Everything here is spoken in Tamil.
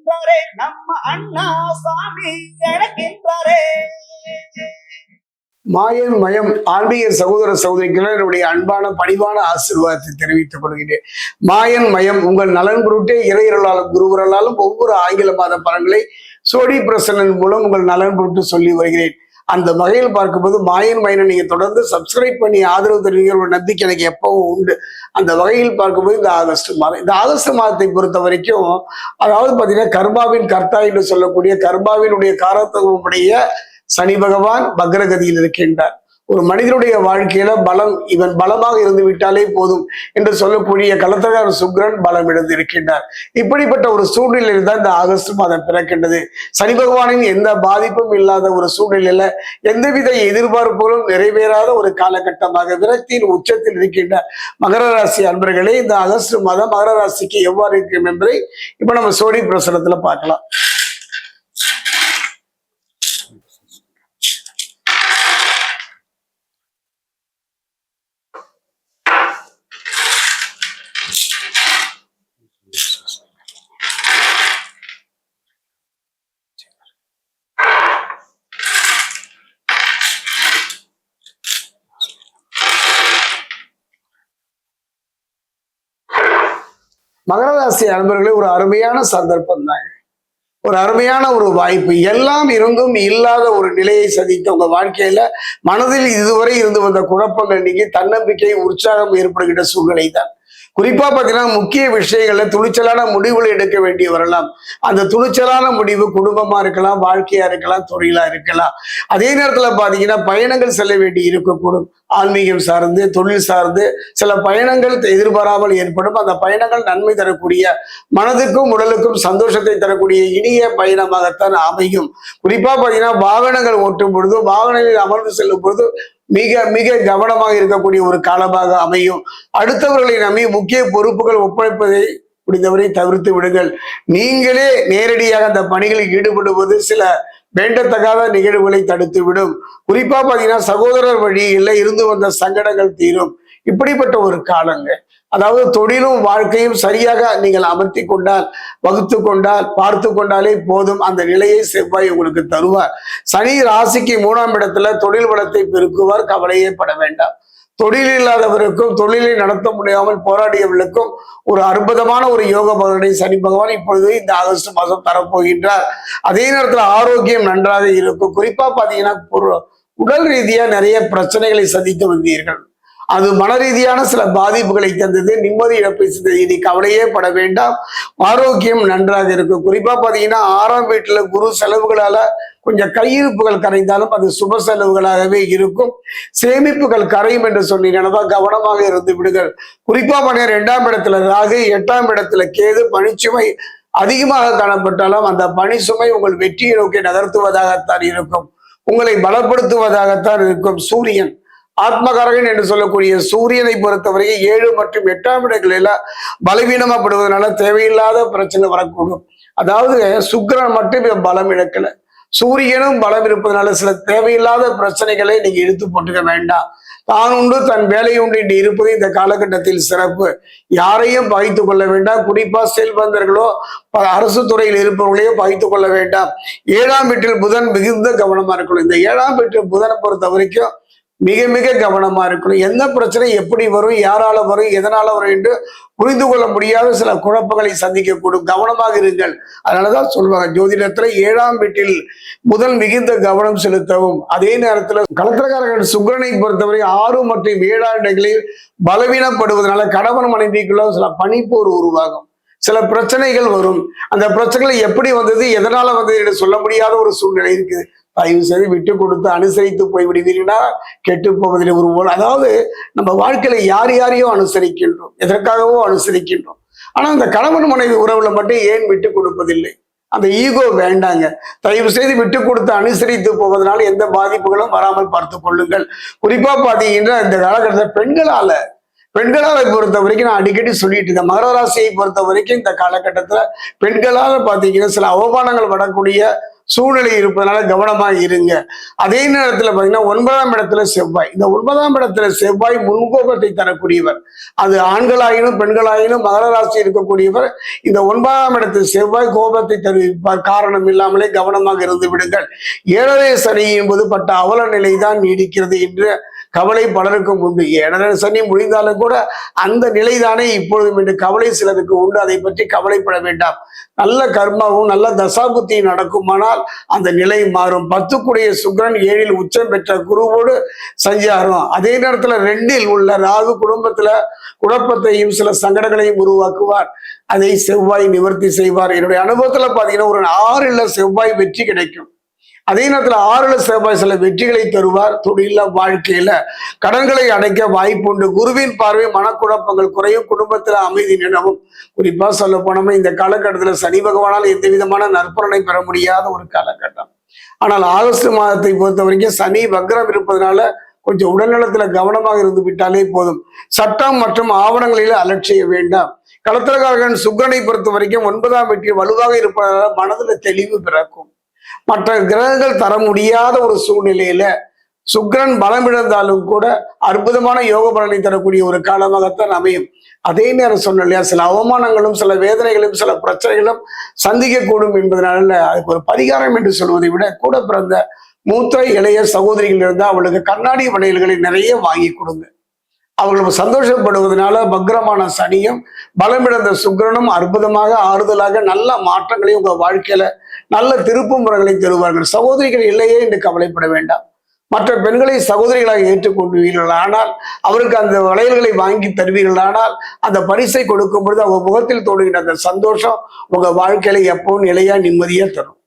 அழைக்கின்றாரே நம்ம அண்ணா சாமி அழைக்கின்றாரே. மாயன் மயம் ஆன்மீக சகோதர சகோதரிகள் என்னுடைய அன்பான பணிவான ஆசீர்வாதத்தை தெரிவித்துக் கொள்கிறேன். மாயன் மயம் உங்கள் நலன் பொருட்டே இறையருளாலும் குருவரலாலும் ஒவ்வொரு ஆங்கில மாத பலன்களை சோடி பிரசனன் மூலம் உங்கள் நலன் பொருட்டு சொல்லி வருகிறேன். அந்த வகையில் பார்க்கும்போது மாயன் மயனை நீங்க தொடர்ந்து சப்ஸ்கிரைப் பண்ணி ஆதரவு தருவீங்க ஒரு நம்பிக்கை எனக்கு எப்பவும் உண்டு. அந்த வகையில் பார்க்கும்போது இந்த ஆகஸ்ட் மாதத்தை பொறுத்த வரைக்கும் அதாவது பாத்தீங்கன்னா கர்மாவின் கர்த்தா என்று சொல்லக்கூடிய கர்மாவினுடைய காரத்துவமுடைய சனி பகவான் பக்ரகதியில் இருக்கின்றார். ஒரு மனிதனுடைய வாழ்க்கையில பலம் இவன் பலமாக இருந்து விட்டாலே போதும் என்று சொல்லக்கூடிய களத்திரக்கார சுக்கிரன் பலம் இழந்து இருக்கின்றார். இப்படிப்பட்ட ஒரு சூழ்நிலையில் தான் இந்த ஆகஸ்ட் மாதம் பிறக்கின்றது. சனி பகவானின் எந்த பாதிப்பும் இல்லாத ஒரு சூழ்நிலையில எந்தவித எதிர்பார்ப்புகளும் நிறைவேறாத ஒரு காலகட்டமாக விரக்தியின் உச்சத்தில் இருக்கின்ற மகர ராசி அன்பர்களே, இந்த ஆகஸ்ட் மாதம் மகர ராசிக்கு எவ்வாறு இருக்கும் என்பதை இப்ப நம்ம சோடி பிரசனத்துல பார்க்கலாம். மகர ராசி அன்பர்களே, ஒரு அருமையான சந்தர்ப்பம் தாங்க, ஒரு அருமையான ஒரு வாய்ப்பு. எல்லாம் இருந்தும் இல்லாத ஒரு நிலையை சந்தித்த உங்க வாழ்க்கையில மனதில் இதுவரை இருந்து வந்த குழப்பங்கள் நீங்கி தன்னம்பிக்கை உற்சாகம் ஏற்படுகின்ற சூழ்நிலை தான். குறிப்பா பாத்தீங்கன்னா முக்கிய விஷயங்கள்ல துணிச்சலான முடிவுகள் எடுக்க வேண்டி வரலாம். அந்த துணிச்சலான முடிவு குடும்பமா இருக்கலாம், வாழ்க்கையா இருக்கலாம், தொழிலா இருக்கலாம். அதே நேரத்துல பாத்தீங்கன்னா பயணங்கள் செல்ல வேண்டி இருக்கக்கூடும். ஆன்மீகம் சார்ந்து தொழில் சார்ந்து சில பயணங்கள் எதிர்பாராமல் ஏற்படும். அந்த பயணங்கள் நன்மை தரக்கூடிய மனதுக்கும் உடலுக்கும் சந்தோஷத்தை தரக்கூடிய இனிய பயணமாகத்தான் அமையும். குறிப்பா பாத்தீங்கன்னா வாகனங்கள் ஓட்டும் பொழுது வாகனங்களில் அமர்ந்து செல்லும் பொழுது மிக மிக கவனமாக இருக்கக்கூடிய ஒரு காலமாக அமையும். அடுத்தவர்களை நம்பி முக்கிய பொறுப்புகள் ஒப்படைப்பதை முடிந்தவரை தவிர்த்து விடுங்கள். நீங்களே நேரடியாக அந்த பணிகளில் ஈடுபடுவது சில வேண்டத்தகாத நிகழ்வுகளை தடுத்து விடும். குறிப்பா பாத்தீங்கன்னா சகோதரர் வழியில் இருந்து வந்த சங்கடங்கள் தீரும். இப்படிப்பட்ட ஒரு காலங்க. அதாவது தொழிலும் வாழ்க்கையும் சரியாக நீங்கள் அமர்த்தி கொண்டால், வகுத்து கொண்டால், பார்த்து கொண்டாலே போதும். அந்த நிலையை செவ்வாய் உங்களுக்கு தருவார். சனி ராசிக்கு 3ஆம் இடத்துல தொழில் வளத்தை பெருக்குவார். கவலையே பட வேண்டாம். தொழில் இல்லாதவருக்கும் தொழிலை நடத்த முடியாமல் போராடியவர்களுக்கும் ஒரு அற்புதமான ஒரு யோக பலனை சனி பகவான் இப்பொழுது இந்த ஆகஸ்ட் மாதம் தரப்போகின்றார். அதே நேரத்தில் ஆரோக்கியம் நன்றாக இருக்கும். குறிப்பா பாத்தீங்கன்னா உடல் ரீதியா நிறைய பிரச்சனைகளை சந்தித்து வந்தீர்கள். அது மன ரீதியான சில பாதிப்புகளை தந்தது, நிம்மதி இழப்பை செய்தது. இனி கவலையே பட வேண்டாம். ஆரோக்கியம் நன்றாக இருக்கும். குறிப்பா பாத்தீங்கன்னா 6ஆம் வீட்டுல குரு செலவுகளால கொஞ்சம் கையிருப்புகள் கரைந்தாலும் அது சுப செலவுகளாகவே இருக்கும். சேமிப்புகள் கரையும் என்று சொன்னீங்கன்னா கவனமாக இருந்து விடுங்கள். குறிப்பா பாத்தீங்கன்னா 2ஆம் இடத்துல ராகு, 8ஆம் இடத்துல கேது, பணிச்சுமை அதிகமாக காணப்பட்டாலும் அந்த பணி சுமை உங்கள் வெற்றியை நோக்கி நகர்த்துவதாகத்தான் இருக்கும். உங்களை பலப்படுத்துவதாகத்தான் இருக்கும். சூரியன் ஆத்மகாரகன் என்று சொல்லக்கூடிய சூரியனை பொறுத்தவரை 7 மற்றும் 8ஆம் இடங்களில பலவீனமாப்படுவதனால தேவையில்லாத பிரச்சனை வரக்கூடும். அதாவது சுக்கிரன் மட்டும் பலம் இழக்கல, சூரியனும் பலம் இருப்பதனால சில தேவையில்லாத பிரச்சனைகளை நீங்க இழுத்து போட்டுக்க வேண்டாம். தான் உண்டு தன் வேலை உண்டு என்று இருப்பது இந்த காலகட்டத்தில் சிறப்பு. யாரையும் பகைத்து கொள்ள வேண்டாம். குறிப்பா செல்வந்தர்களோ அரசு துறையில் இருப்பவர்களையோ பகைத்து கொள்ள வேண்டாம். 7ஆம் வீட்டில் புதன் மிகுந்த கவனமா இருக்கணும். இந்த 7ஆம் வீட்டில் புதனை பொறுத்த வரைக்கும் மிக மிக கவனமா இருக்கணும். எந்த பிரச்சனை எப்படி வரும், யாரால வரும், எதனால வரும் என்று புரிந்து கொள்ள முடியாத சில குழப்பங்களை சந்திக்கக்கூடும். கவனமாக இருங்கள். அதனாலதான் சொல்லுவாங்க ஜோதிடத்துல 7ஆம் வீட்டில் முதல் மிகுந்த கவனம் செலுத்தவும். அதே நேரத்துல களத்திரக்காரர்கள் சுக்கிரனை பொறுத்தவரை 6 மற்றும் 7ஆம் இடங்களில் பலவீனப்படுவதனால கணவன் மனைவிக்குள்ள சில பனிப்போர் உருவாகும். சில பிரச்சனைகள் வரும். அந்த பிரச்சனைகள் எப்படி வந்தது, எதனால வந்தது என்று சொல்ல முடியாத ஒரு சூழ்நிலை இருக்குது. தயவு செய்து விட்டு கொடுத்து அனுசரித்து போய் விடுவீர்களா கெட்டு போவதில் ஒரு அதாவது நம்ம வாழ்க்கையில யாரையோ அனுசரிக்கின்றோம், எதற்காகவோ அனுசரிக்கின்றோம். ஆனா அந்த கணவன் மனைவி உறவுல மட்டும் ஏன் விட்டு கொடுப்பதில்லை? அந்த ஈகோ வேண்டாங்க. தயவு செய்து விட்டு கொடுத்து அனுசரித்து போவதனால எந்த பாதிப்புகளும் வராமல் பார்த்து கொள்ளுங்கள். குறிப்பா பாத்தீங்கன்னா இந்த காலகட்டத்தில் பெண்களால பொறுத்த வரைக்கும் நான் அடிக்கடி சொல்லிட்டு இருக்கேன். மகர ராசியை பொறுத்த வரைக்கும் இந்த காலகட்டத்துல பெண்களால பாத்தீங்கன்னா சில அவமானங்கள் வரக்கூடிய சூழ்நிலை இருப்பதனால கவனமாக இருங்க. அதே நேரத்துல பாத்தீங்கன்னா 9ஆம் இடத்துல செவ்வாய். இந்த 9ஆம் இடத்துல செவ்வாய் முன்கோபத்தை தரக்கூடியவர். அது ஆண்களாயினும் பெண்களாயினும் மகர ராசி இருக்கக்கூடியவர். இந்த 9ஆம் இடத்தில் செவ்வாய் கோபத்தை தருவிப்பார். காரணம் இல்லாமலே கவனமாக இருந்து விடுங்கள். 7ரை சனி என்பது பட்ட அவல நிலைதான் நீடிக்கிறது என்று கவலை பலருக்கும் உண்டு. 7ரை சனி முடிந்தாலும் கூட அந்த நிலைதானே இப்பொழுதும் என்று கவலை சிலருக்கு உண்டு. அதை பற்றி கவலைப்பட வேண்டாம். நல்ல கர்மாவும் நல்ல தசாபுத்தி நடக்குமானால் அந்த நிலை மாறும். 10க்குடைய சுக்கிரன் 7ல் உச்சம் பெற்ற குருவோடு சஞ்சாரம். அதே நேரத்துல 2ல் உள்ள ராகு குடும்பத்துல குழப்பத்தையும் சில சங்கடங்களையும் உருவாக்குவார். அதை செவ்வாய் நிவர்த்தி செய்வார். என்னுடைய அனுபவத்துல பாத்தீங்கன்னா ஒரு 6ல் செவ்வாய் வெற்றி கிடைக்கும். அதே நேரத்துல 6ல் செவ்வாய் சில வெற்றிகளை தருவார். தொழில வாழ்க்கையில கடன்களை அடைக்க வாய்ப்புண்டு. குருவின் பார்வை மனக்குழப்பங்கள் குறையும். குடும்பத்துல அமைதி நிலவும். குறிப்பா சொல்ல போனோம்னா இந்த காலகட்டத்துல சனி பகவானால் எந்த விதமான நற்பலனை பெற முடியாத ஒரு காலகட்டம். ஆனால் ஆகஸ்ட் மாதத்தை பொறுத்த வரைக்கும் சனி வக்ரம் இருப்பதனால கொஞ்சம் உடல்நலத்துல கவனமாக இருந்து விட்டாலே போதும். சட்டம் மற்றும் ஆவணங்களில அலட்சிய வேண்டாம். களத்திரக்காரகன் சுக்கிரனை பொறுத்த வரைக்கும் 9ஆம் வீட்டில் வலுவாக இருப்பதனால மனதுல தெளிவு பிறக்கும். மற்ற கிரகங்கள் தர முடியாத ஒரு சூழ்நிலையில சுக்கிரன் பலமிழந்தாலும் கூட அற்புதமான யோக பலனை தரக்கூடிய ஒரு காலமாகத்தான் அமையும். அதே நேரம் சொன்ன இல்லையா, சில அவமானங்களும் சில வேதனைகளும் சில பிரச்சனைகளும் சந்திக்கக்கூடும் என்பதனால அதுக்கு ஒரு பரிகாரம் என்று சொல்வதை விட கூட பிறந்த மூத்த இளைய சகோதரிகள் இருந்தால் அவளுக்கு கண்ணாடி வளையல்களை நிறைய வாங்கி கொடுங்க. அவர்கள் சந்தோஷப்படுவதனால பக்ரமான சனியும் பலமிழந்த சுக்கிரனும் அற்புதமாக ஆறுதலாக நல்ல மாற்றங்களையும் உங்க வாழ்க்கையில நல்ல திருப்பு முறைகளை தருவார்கள். சகோதரிகள் இல்லையே என்று கவலைப்பட வேண்டாம். மற்ற பெண்களை சகோதரிகளாக ஏற்றுக்கொள்வீர்கள் ஆனால் அவருக்கு அந்த வளையல்களை வாங்கி தருவீர்கள் ஆனால் அந்த பரிசை கொடுக்கும் பொழுது அவங்க முகத்தில் தோன்றுகின்ற அந்த சந்தோஷம் உங்க வாழ்க்கையில எப்பவும் நிலையா நிம்மதியா தரும்.